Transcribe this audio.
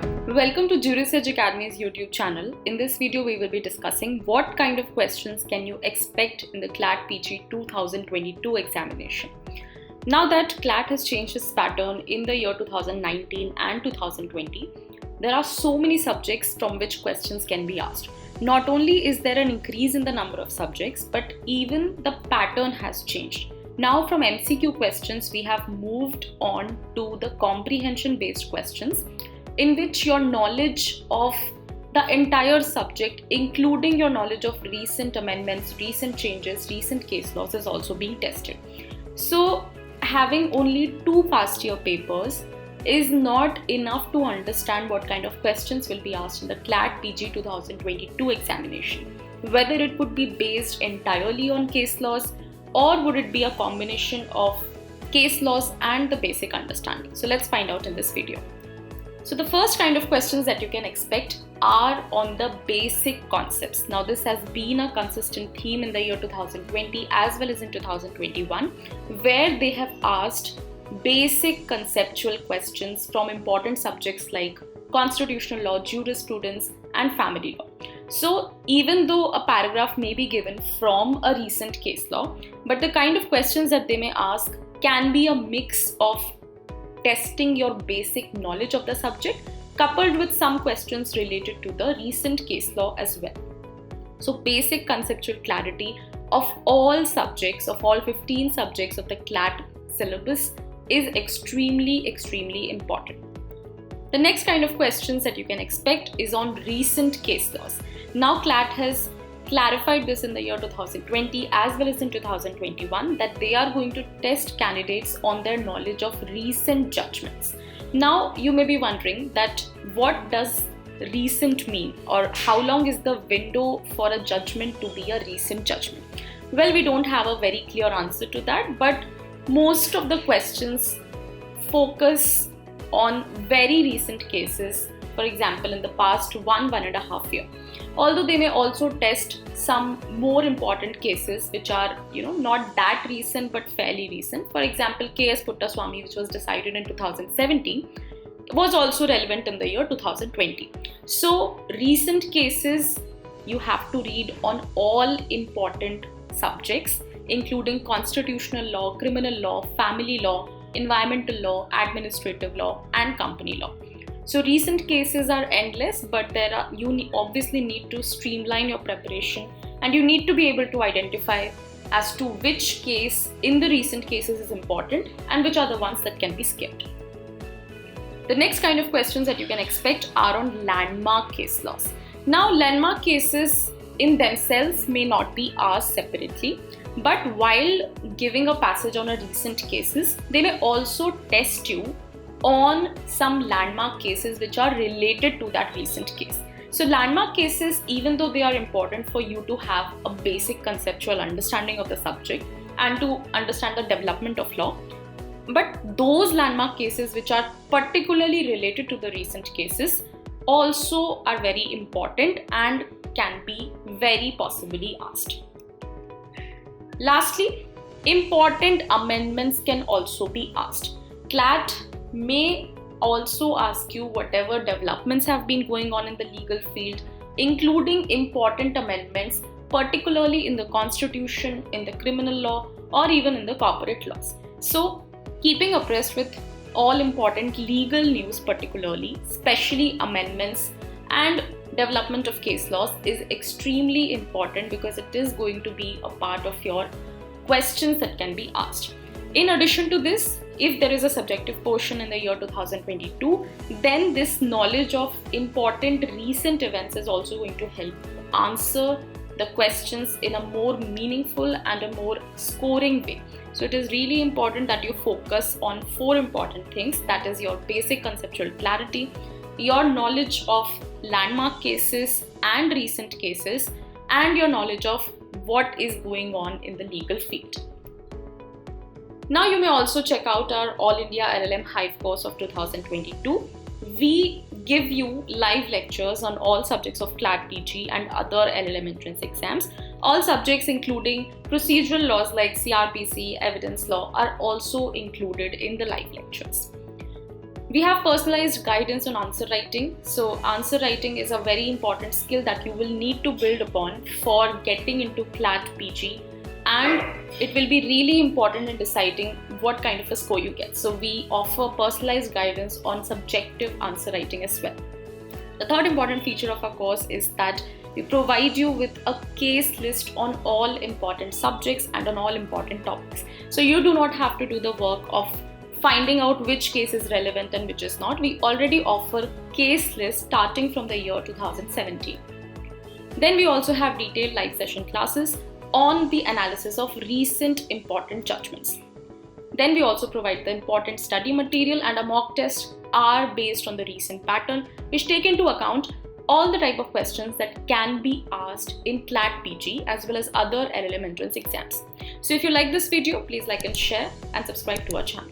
Welcome to Juris Academy's YouTube channel. In this video, we will be discussing what kind of questions can you expect in the CLAT PG 2022 examination. Now that CLAT has changed its pattern in the year 2019 and 2020, there are so many subjects from which questions can be asked. Not only is there an increase in the number of subjects, but even the pattern has changed. Now from MCQ questions, we have moved on to the comprehension-based questions, in which your knowledge of the entire subject, including your knowledge of recent amendments, recent changes, recent case laws, is also being tested. So having only 2 past year papers is not enough to understand what kind of questions will be asked in the CLAT PG 2022 examination. Whether it would be based entirely on case laws or would it be a combination of case laws and the basic understanding. So let's find out in this video. So the first kind of questions that you can expect are on the basic concepts. Now this has been a consistent theme in the year 2020 as well as in 2021, where they have asked basic conceptual questions from important subjects like constitutional law, jurisprudence and family law. So even though a paragraph may be given from a recent case law, but the kind of questions that they may ask can be a mix of testing your basic knowledge of the subject coupled with some questions related to the recent case law as well. So basic conceptual clarity of all subjects, of all 15 subjects of the CLAT syllabus is extremely important. The next kind of questions that you can expect is on recent case laws. Now CLAT has clarified this in the year 2020 as well as in 2021 that they are going to test candidates on their knowledge of recent judgments. Now you may be wondering that what does recent mean, or how long is the window for a judgment to be a recent judgment? Well, we don't have a very clear answer to that, but most of the questions focus on very recent cases, for example in the past 1.5 years. Although they may also test some more important cases which are not that recent but fairly recent. For example, KS Puttaswamy, which was decided in 2017, was also relevant in the year 2020. So recent cases you have to read on all important subjects, including constitutional law, criminal law, family law, environmental law, administrative law and company law. So recent cases are endless, but you obviously need to streamline your preparation and you need to be able to identify as to which case in the recent cases is important and which are the ones that can be skipped. The next kind of questions that you can expect are on landmark case laws. Now landmark cases in themselves may not be asked separately, but while giving a passage on a recent cases, they may also test you on some landmark cases which are related to that recent case. So landmark cases, even though they are important for you to have a basic conceptual understanding of the subject and to understand the development of law, but those landmark cases which are particularly related to the recent cases also are very important and can be very possibly asked. Lastly, important amendments can also be asked. CLAT may also ask you whatever developments have been going on in the legal field, including important amendments, particularly in the constitution, in the criminal law, or even in the corporate laws. So, keeping abreast with all important legal news, particularly, especially amendments and development of case laws, is extremely important because it is going to be a part of your questions that can be asked. In addition to this, if there is a subjective portion in the year 2022, then this knowledge of important recent events is also going to help answer the questions in a more meaningful and a more scoring way. So it is really important that you focus on 4 important things, that is your basic conceptual clarity, your knowledge of landmark cases and recent cases, and your knowledge of what is going on in the legal field. Now you may also check out our All India LLM Hive course of 2022. We give you live lectures on all subjects of CLAT PG and other LLM entrance exams. All subjects including procedural laws like CRPC, evidence law are also included in the live lectures. We have personalized guidance on answer writing. So answer writing is a very important skill that you will need to build upon for getting into CLAT PG, and it will be really important in deciding what kind of a score you get. So we offer personalized guidance on subjective answer writing as well. The third important feature of our course is that we provide you with a case list on all important subjects and on all important topics. So you do not have to do the work of finding out which case is relevant and which is not. We already offer case lists starting from the year 2017. Then we also have detailed live session classes on the analysis of recent important judgments. Then we also provide the important study material, and a mock test are based on the recent pattern, which take into account all the type of questions that can be asked in CLAT PG as well as other LLM entrance exams. So if you like this video, please like and share and subscribe to our channel.